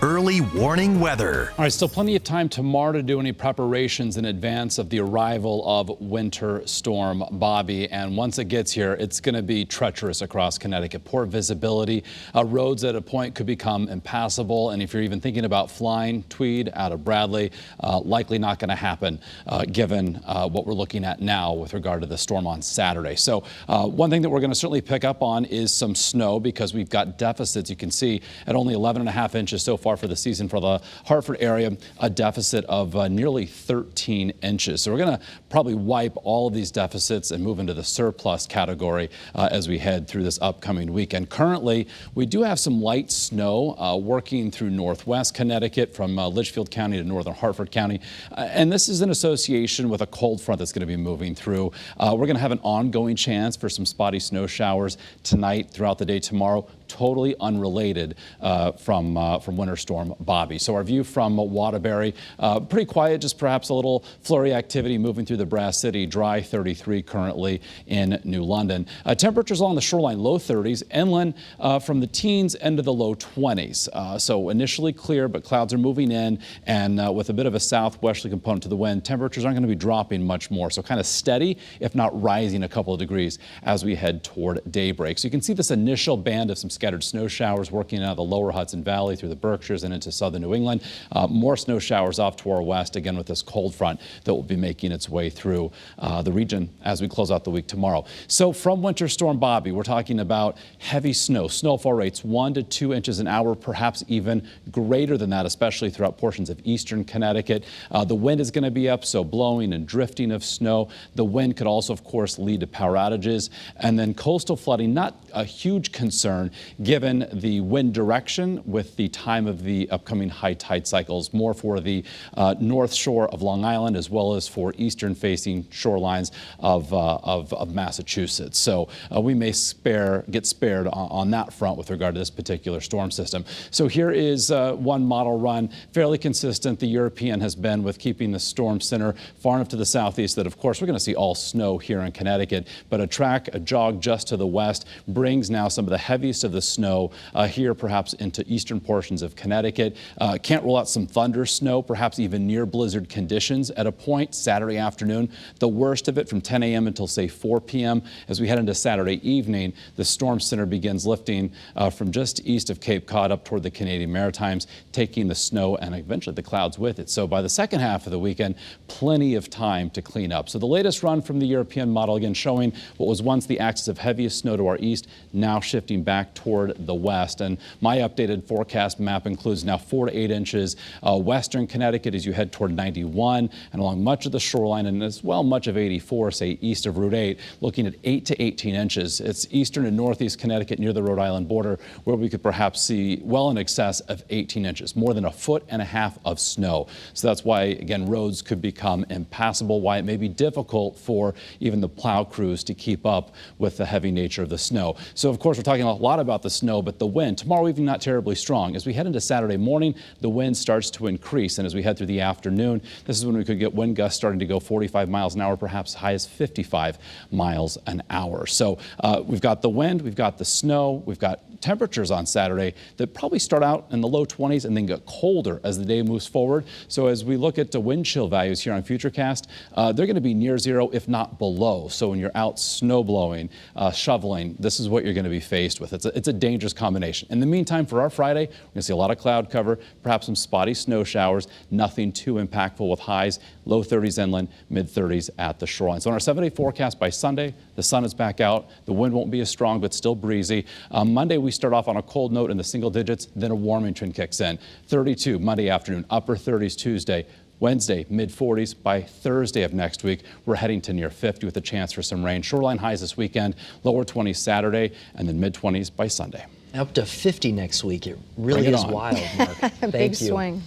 early warning weather. All right, still plenty of time tomorrow to do any preparations in advance of the arrival of Winter Storm Bobby. And once it gets here, it's going to be treacherous across Connecticut. Poor visibility. Roads at a point could become impassable. And if you're even thinking about flying Tweed out of Bradley, likely not going to happen given what we're looking at now with regard to the storm on Saturday. So one thing that we're going to certainly pick up on is some snow, because we've got deficits. You can see at only 11.5 inches so far for the season for the Hartford area, a deficit of nearly 13 inches. So we're going to probably wipe all of these deficits and move into the surplus category as we head through this upcoming weekend. Currently, we do have some light snow working through northwest Connecticut from Litchfield County to northern Hartford County. And this is in association with a cold front that's going to be moving through. We're going to have an ongoing chance for some spotty snow showers tonight, throughout the day tomorrow, totally unrelated from Winter Storm Bobby. So our view from Waterbury, pretty quiet, just perhaps a little flurry activity moving through the Brass City. Dry 33 currently in New London. Temperatures along the shoreline, low 30s, inland from the teens into the low 20s. So initially clear, but clouds are moving in, and with a bit of a southwesterly component to the wind, temperatures aren't going to be dropping much more. So kind of steady, if not rising a couple of degrees as we head toward daybreak. So you can see this initial band of some scattered snow showers working out of the lower Hudson Valley through the Berkshires and into southern New England. More snow showers off to our west, again with this cold front that will be making its way through the region as we close out the week tomorrow. So from Winter Storm Bobby, we're talking about heavy snow, snowfall rates 1 to 2 inches an hour, perhaps even greater than that, especially throughout portions of eastern Connecticut. The wind is going to be up, so blowing and drifting of snow. The wind could also, of course, lead to power outages. And then coastal flooding, not a huge concern given the wind direction with the time of the upcoming high tide cycles, more for the north shore of Long Island as well as for eastern facing shorelines of Massachusetts. So we may get spared on that front with regard to this particular storm system. So here is one model run, fairly consistent. The European has been with keeping the storm center far enough to the southeast that, of course, we're going to see all snow here in Connecticut, but a jog just to the west brings now some of the heaviest of the snow here, perhaps into eastern portions of Connecticut. Can't rule out some thunder snow, perhaps even near blizzard conditions at a point Saturday afternoon. The worst of it from 10 a.m. until, say, 4 p.m. As we head into Saturday evening, the storm center begins lifting from just east of Cape Cod up toward the Canadian Maritimes, taking the snow and eventually the clouds with it. So by the second half of the weekend, plenty of time to clean up. So the latest run from the European model, again, showing what was once the axis of heaviest snow to our east, now shifting back toward the west. And my updated forecast map includes now 4 to 8 inches western Connecticut as you head toward 91 and along much of the shoreline, and as well much of 84, say east of Route 8, looking at 8 to 18 inches. It's eastern and northeast Connecticut near the Rhode Island border where we could perhaps see well in excess of 18 inches, more than 1.5 feet of snow. So that's why, again, roads could become impassable, why it may be difficult for even the plow crews to keep up with the heavy nature of the snow. So, of course, we're talking a lot about the snow, but the wind, tomorrow evening, not terribly strong. As we head into Saturday morning, the wind starts to increase, and as we head through the afternoon, this is when we could get wind gusts starting to go 45 miles an hour, perhaps high as 55 miles an hour. So we've got the wind, we've got the snow, we've got temperatures on Saturday that probably start out in the low 20s and then get colder as the day moves forward. So as we look at the wind chill values here on Futurecast, they're going to be near zero, if not below. So when you're out snow blowing, shoveling, this is what you're going to be faced with. It's a dangerous combination. In the meantime, for our Friday, we're going to see a lot of cloud cover, perhaps some spotty snow showers, nothing too impactful with highs, low 30s inland, mid 30s at the shoreline. So on our 7-day forecast by Sunday, the sun is back out. The wind won't be as strong, but still breezy. Monday, we start off on a cold note in the single digits, then a warming trend kicks in. 32 Monday afternoon, upper 30s Tuesday. Wednesday, mid-40s. By Thursday of next week, we're heading to near 50 with a chance for some rain. Shoreline highs this weekend, lower 20s Saturday, and then mid-20s by Sunday. Up to 50 next week. It really is wild, Mark. Big swing.